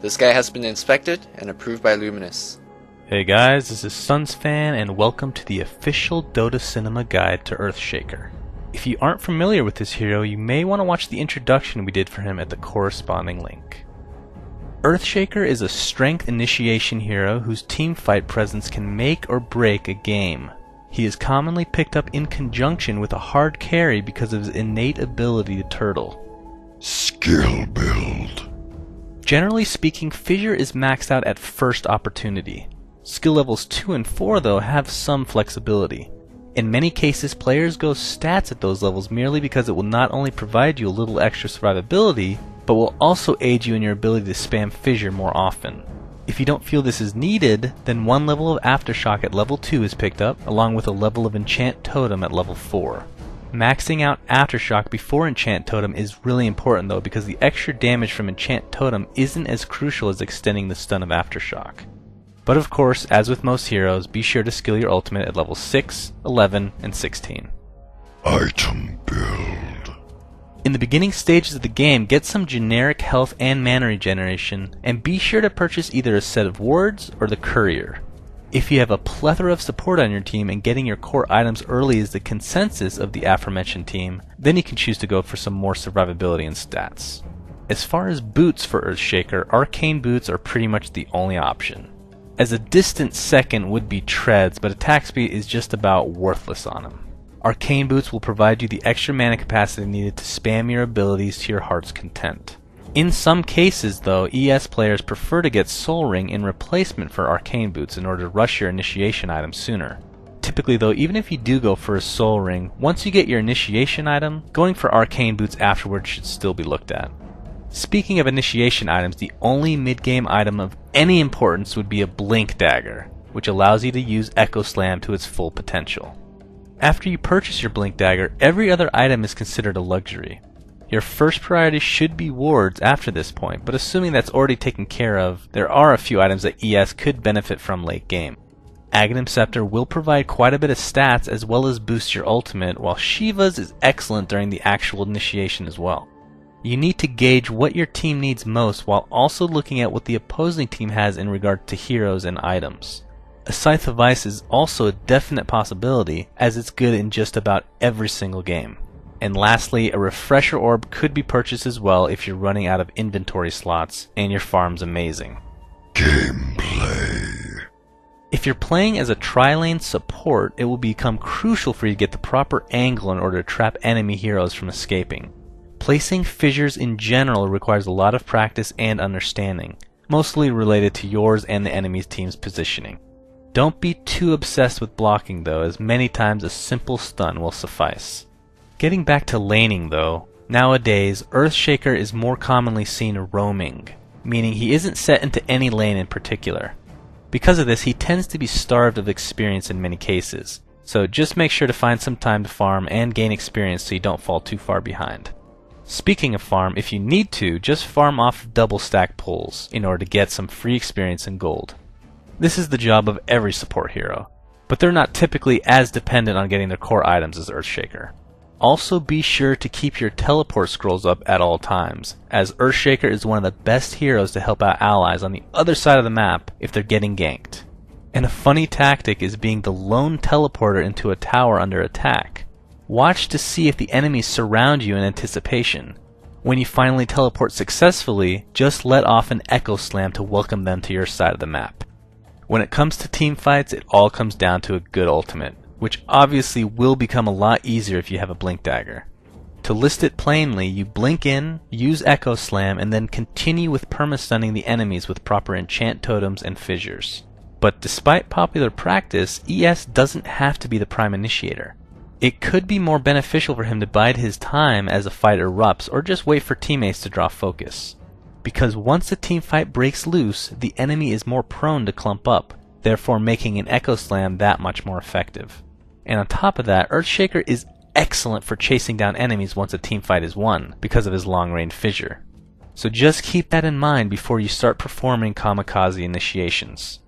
This guy has been inspected and approved by Luminous. Hey guys, this is SunsFan and welcome to the official Dota Cinema Guide to Earthshaker. If you aren't familiar with this hero, you may want to watch the introduction we did for him at the corresponding link. Earthshaker is a strength initiation hero whose teamfight presence can make or break a game. He is commonly picked up in conjunction with a hard carry because of his innate ability to turtle. Skill build. Generally speaking, Fissure is maxed out at first opportunity. Skill levels 2 and 4 though have some flexibility. In many cases, players go stats at those levels merely because it will not only provide you a little extra survivability, but will also aid you in your ability to spam Fissure more often. If you don't feel this is needed, then one level of Aftershock at level 2 is picked up, along with a level of Enchant Totem at level 4. Maxing out Aftershock before Enchant Totem is really important though, because the extra damage from Enchant Totem isn't as crucial as extending the stun of Aftershock. But of course, as with most heroes, be sure to skill your ultimate at level 6, 11, and 16. Item build. In the beginning stages of the game, get some generic health and mana regeneration, and be sure to purchase either a set of wards or the courier. If you have a plethora of support on your team and getting your core items early is the consensus of the aforementioned team, then you can choose to go for some more survivability and stats. As far as boots for Earthshaker, arcane boots are pretty much the only option. As a distant second would be treads, but attack speed is just about worthless on them. Arcane boots will provide you the extra mana capacity needed to spam your abilities to your heart's content. In some cases though, ES players prefer to get Soul Ring in replacement for Arcane Boots in order to rush your initiation item sooner. Typically though, even if you do go for a Soul Ring, once you get your initiation item, going for Arcane Boots afterwards should still be looked at. Speaking of initiation items, the only mid-game item of any importance would be a Blink Dagger, which allows you to use Echo Slam to its full potential. After you purchase your Blink Dagger, every other item is considered a luxury. Your first priority should be wards after this point, but assuming that's already taken care of, there are a few items that ES could benefit from late game. Aghanim Scepter will provide quite a bit of stats as well as boost your ultimate, while Shiva's is excellent during the actual initiation as well. You need to gauge what your team needs most while also looking at what the opposing team has in regard to heroes and items. A Scythe of Ice is also a definite possibility, as it's good in just about every single game. And lastly, a Refresher Orb could be purchased as well if you're running out of inventory slots and your farm's amazing. Gameplay. If you're playing as a tri-lane support, it will become crucial for you to get the proper angle in order to trap enemy heroes from escaping. Placing fissures in general requires a lot of practice and understanding, mostly related to yours and the enemy's team's positioning. Don't be too obsessed with blocking though, as many times a simple stun will suffice. Getting back to laning though, nowadays Earthshaker is more commonly seen roaming, meaning he isn't set into any lane in particular. Because of this, he tends to be starved of experience in many cases, so just make sure to find some time to farm and gain experience so you don't fall too far behind. Speaking of farm, if you need to, just farm off double stack pulls in order to get some free experience and gold. This is the job of every support hero, but they're not typically as dependent on getting their core items as Earthshaker. Also be sure to keep your teleport scrolls up at all times, as Earthshaker is one of the best heroes to help out allies on the other side of the map if they're getting ganked. And a funny tactic is being the lone teleporter into a tower under attack. Watch to see if the enemies surround you in anticipation. When you finally teleport successfully, just let off an Echo Slam to welcome them to your side of the map. When it comes to team fights, it all comes down to a good ultimate, which obviously will become a lot easier if you have a Blink Dagger. To list it plainly, you blink in, use Echo Slam, and then continue with perma-stunning the enemies with proper enchant totems and fissures. But despite popular practice, ES doesn't have to be the prime initiator. It could be more beneficial for him to bide his time as a fight erupts, or just wait for teammates to draw focus. Because once a team fight breaks loose, the enemy is more prone to clump up, therefore making an Echo Slam that much more effective. And on top of that, Earthshaker is excellent for chasing down enemies once a teamfight is won, because of his long-range fissure. So just keep that in mind before you start performing kamikaze initiations.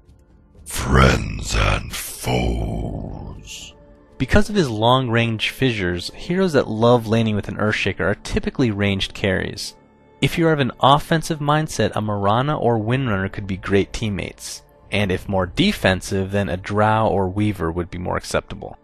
Friends and foes. Because of his long-range fissures, heroes that love laning with an Earthshaker are typically ranged carries. If you are of an offensive mindset, a Mirana or Windrunner could be great teammates. And if more defensive, then a Drow or Weaver would be more acceptable.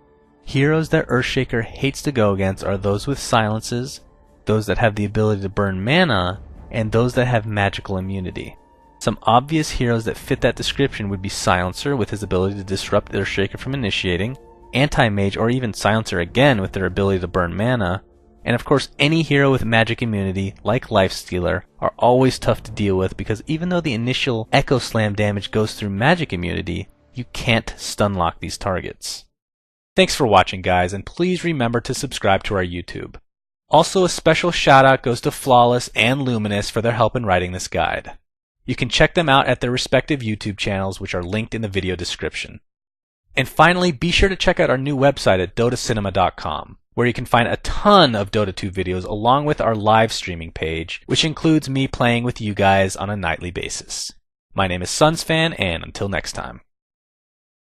Heroes that Earthshaker hates to go against are those with silences, those that have the ability to burn mana, and those that have magical immunity. Some obvious heroes that fit that description would be Silencer with his ability to disrupt Earthshaker from initiating, Anti-Mage or even Silencer again with their ability to burn mana, and of course any hero with magic immunity, like Lifestealer, are always tough to deal with because even though the initial Echo Slam damage goes through magic immunity, you can't stunlock these targets. Thanks for watching, guys, and please remember to subscribe to our YouTube. Also, a special shout out goes to Flawless and Luminous for their help in writing this guide. You can check them out at their respective YouTube channels, which are linked in the video description. And finally, be sure to check out our new website at dotacinema.com, where you can find a ton of Dota 2 videos along with our live streaming page, which includes me playing with you guys on a nightly basis. My name is Sunsfan, and until next time.